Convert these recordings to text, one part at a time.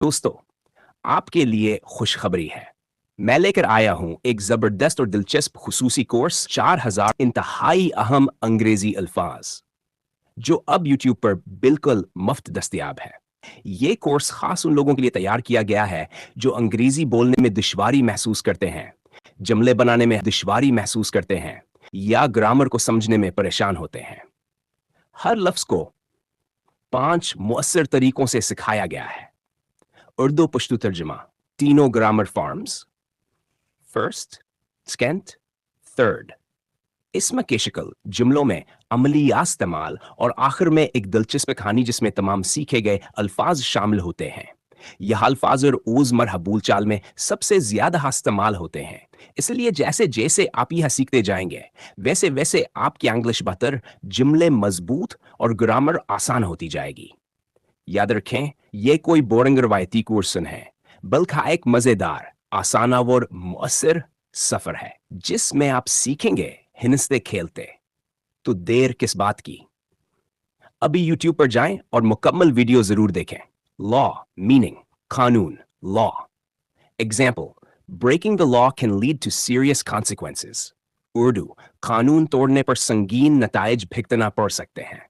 दोस्तों, आपके लिए खुशखबरी है। मैं लेकर आया हूं एक जबरदस्त और दिलचस्प खुसूसी कोर्स 4000 इंतहाई अहम अंग्रेजी अल्फाज जो अब यूट्यूब पर बिल्कुल मुफ्त दस्तयाब है। ये कोर्स खास उन लोगों के लिए तैयार किया गया है जो अंग्रेजी बोलने में दुश्वारी महसूस करते हैं, जुमले बनाने में दुश्वारी महसूस करते हैं या ग्रामर को समझने में परेशान होते हैं। हर लफ्ज को 5 मुअस्सर तरीकों से सिखाया गया है। उर्दू पश्तो तर्जुमा, तीनों grammar forms, first, second, third. इसमें के शक्ल जुमलों में अमलिया इस्तेमाल और आखिर में एक दिलचस्प कहानी जिसमें तमाम सीखे गए अल्फाज शामिल होते हैं। यह अल्फाज और रोजमर्रा बोलचाल में सबसे ज्यादा इस्तेमाल होते हैं, इसलिए जैसे जैसे आप यह सीखते जाएंगे वैसे वैसे आपकी इंग्लिश बेहतर, जुमले मजबूत और ग्रामर आसान होती जाएगी। याद रखें, यह कोई बोरिंग रवायती कोर्स नहीं है, बल्कि एक मजेदार, आसान और मुअस्सर सफर है जिसमें आप सीखेंगे हिंसते खेलते। तो देर किस बात की? अभी यूट्यूब पर जाएं और मुकम्मल वीडियो जरूर देखें। लॉ मीनिंग कानून, law. Example, breaking the law can lead to serious consequences. Urdu, कानून तोड़ने पर संगीन नताइज भुगतना पड़ सकते हैं।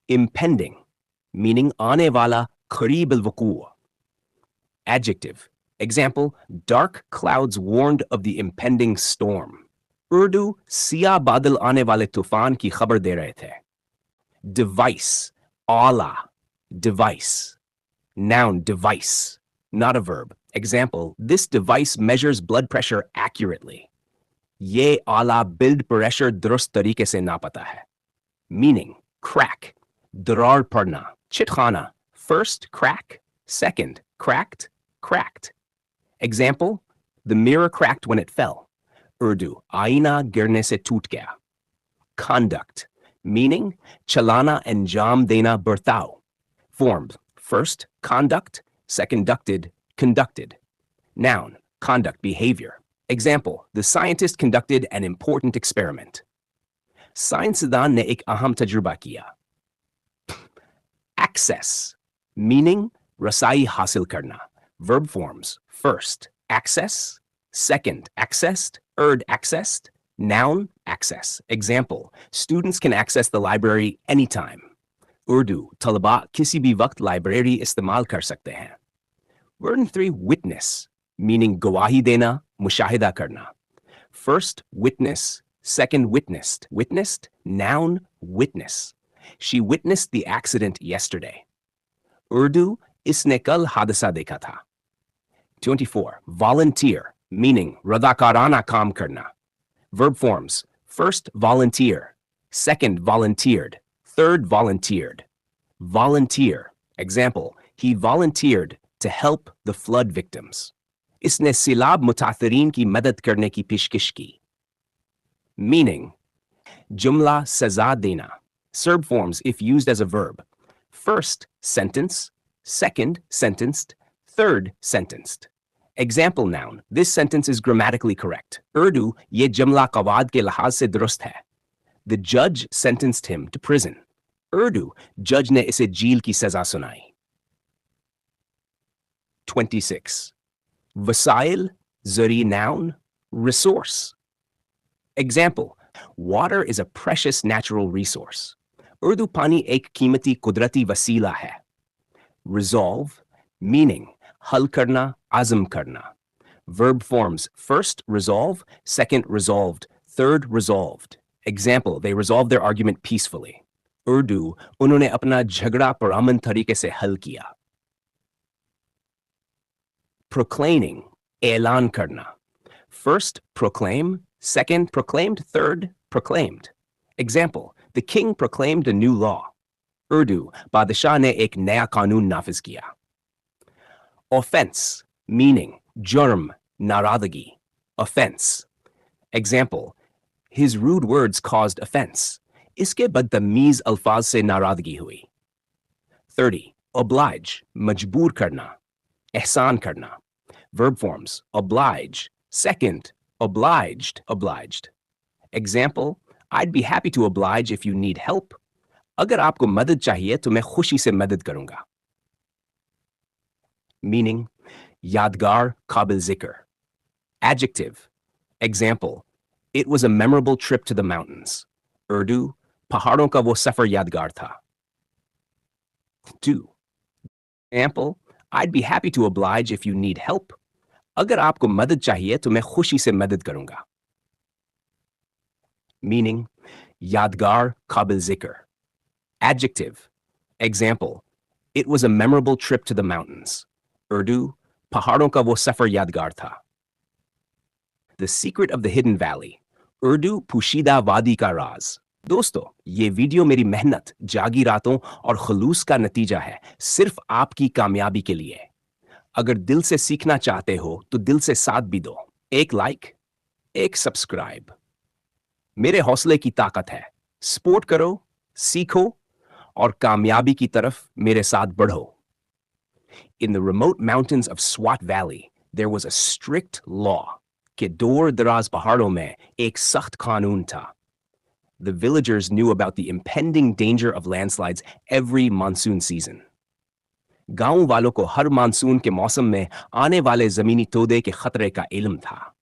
इम्पेंडिंग मीनिंग आने वाला, करीब अल-वकू। Adjective. Example, dark clouds warned of the impending storm. Urdu, Siya बादल आने वाले तूफान की खबर दे रहे थे। Device, आला, device. Noun, device, not a verb. Example, this device measures blood pressure accurately. ये आला blood pressure दुरुस्त तरीके से नापता है। Meaning, crack, दरार पड़ना, चिटखाना, first crack, second cracked, cracked. Example, the mirror cracked when it fell. Urdu, आईना गिरने से टूट गया। Conduct, meaning chalana अंजाम देना, बर्ताव। Forms, first conduct, second ducted, conducted. Noun, conduct, behavior. Example, the scientist conducted an important experiment. साइंसदान ने एक अहम तजुर्बा किया। Access, meaning रसाई हासिल करना। Verb forms, first, access, second, accessed, third, accessed. Noun, access. Example, students can access the library anytime. Urdu, talaba किसी भी वक्त library इस्तेमाल कर सकते हैं। Word 3, witness, meaning गवाही देना, मुशाहिदा करना। First, witness, second, witnessed. Witnessed, noun, witness. She witnessed the accident yesterday. Urdu, इसने कल हादसा देखा था। 24, volunteer, meaning रज़ाकाराना काम करना। Verb forms, first volunteer, second volunteered, third volunteered. Volunteer. Example, he volunteered to help the flood victims. इसने Scilab मुतासरीन की मदद करने की पेशकश की। Meaning, जुमला सजा देना. Verb forms if used as a verb. First, sentence. Second, sentenced. Third, sentenced. Example noun, this sentence is grammatically correct. Urdu, ye jumla qawad ke lihaz se durust hai. The judge sentenced him to prison. Urdu, judge ne ise jeel ki saza sunai. 26. Wasail, zari noun, resource. Example, water is a precious natural resource. Urdu pani ek कीमती कुदरती वसीला है। Resolve, meaning हल करना, आज़म करना। Verb forms, first resolve, second resolved, third resolved. Example, they resolved their argument peacefully. Urdu, उन्होंने अपना झगड़ा पुरअमन तरीके से हल किया। Proclaiming, ऐलान करना। First, proclaim, second, proclaimed, third, proclaimed. Example, the king proclaimed a new law. Urdu, बादशाह ने एक नया कानून नाफिज किया। Offense, meaning जुर्म, नारादगी। Offense. Example, his rude words caused offense. इसके बदतमीज अल्फाज से नारादगी हुई। 30. Oblige, मजबूर करना, एहसान करना। Verb forms, oblige, second, obliged, obliged. Example, I'd be happy to oblige if you need help. अगर आपको मदद चाहिए तो मैं खुशी से मदद करूंगा। meaning yadgar kabil zikr. Adjective. Example, it was a memorable trip to the mountains. Urdu, पहाड़ों का वो सफर यादगार था. 2. Example, I'd be happy to oblige if you need help. अगर आपको मदद चाहिए तो मैं खुशी से मदद करूंगा. Meaning, yadgar kabil zikr. Adjective. Example, it was a memorable trip to the mountains. Urdu, पहाड़ों का वो सफर यादगार था. The Secret of the Hidden Valley. Urdu पुशीदा वादी का राज. दोस्तों, ये वीडियो मेरी मेहनत, जागी रातों और खलूस का नतीजा है, सिर्फ आपकी कामयाबी के लिए. अगर दिल से सीखना चाहते हो तो दिल से साथ भी दो. एक लाइक, एक सब्सक्राइब. मेरे हौसले की ताकत है. सपोर्ट करो, सीखो और कामयाबी की तरफ मेरे साथ बढ़ो. In the remote mountains of Swat Valley, there was a strict law. कि दूर दराज पहाड़ों में एक सख्त कानून था. The villagers knew about the impending danger of landslides every monsoon season. गांव वालों को हर मानसून के मौसम में आने वाले जमीनी तोदे के खतरे का इल्म था.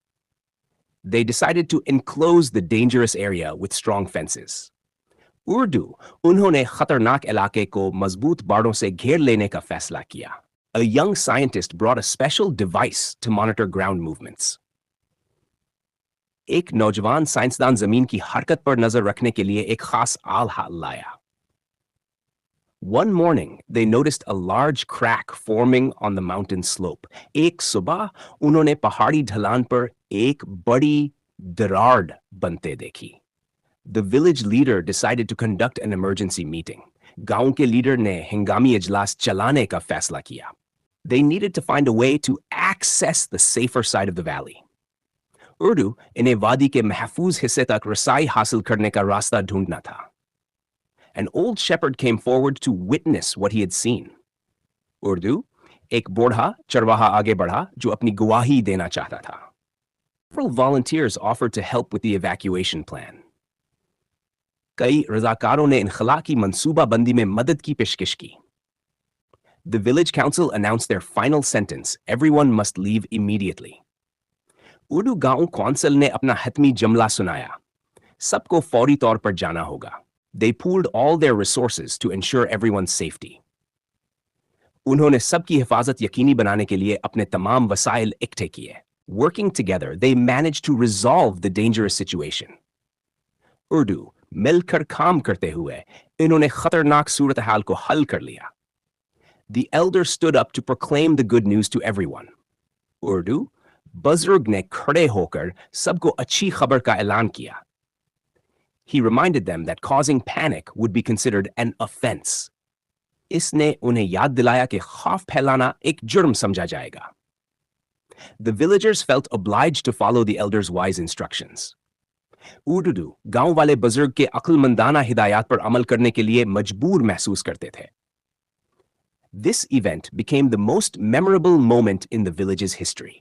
They decided to enclose the dangerous area with strong fences. Urdu, उन्होंने खतरनाक इलाके को मजबूत बाड़ों से घेर लेने का फैसला किया. A young scientist brought a special device to monitor ground movements. एक नौजवान साइंसदान जमीन की हरकत पर नजर रखने के लिए एक खास आला लाया. One morning, they noticed a large crack forming on the mountain slope. एक सुबह उन्होंने पहाड़ी ढलान पर एक बड़ी दरार बनते देखी. The village leader decided to conduct an emergency meeting. गांव के लीडर ने हंगामी इजलास चलाने का फैसला किया. They needed to find a way to access the safer side of the valley. Urdu, इन्हें वादी के महफूज हिस्से तक रसाई हासिल करने का रास्ता ढूंढना था. An old shepherd came forward to witness what he had seen. Urdu, एक बूढ़ा चरवाहा आगे बढ़ा जो अपनी गवाही देना चाहता था. Several volunteers offered to help with the evacuation plan. कई रज़ाकारों ने इनखला की मंसूबाबंदी में मदद की पेशकश की. The village council announced their final sentence: everyone must leave immediately. Urdu गांव कौंसिल ने अपना हतमी जमला सुनाया. सबको फौरी तौर पर जाना होगा. They pooled all their resources to ensure everyone's safety. उन्होंने सबकी हिफाजत यकीनी बनाने के लिए अपने तमाम वसाइल इकट्ठे किए. Working together, they managed to resolve the dangerous situation. Urdu, मिलकर काम करते हुए इन्होंने खतरनाक सूरत हाल को हल कर लिया. The elder stood up to proclaim the good news to everyone. Urdu, बुजुर्ग ने खड़े होकर सबको अच्छी खबर का ऐलान किया. He reminded them that causing panic would be considered an offense. इसने उन्हें याद दिलाया कि खौफ फैलाना एक जुर्म समझा जाएगा. The villagers felt obliged to follow the elders' wise instructions. Urdu, गांव वाले बुजुर्ग के अक्लमंदाना हिदायत पर अमल करने के लिए मजबूर महसूस करते थे. This event became the most memorable moment in the village's history.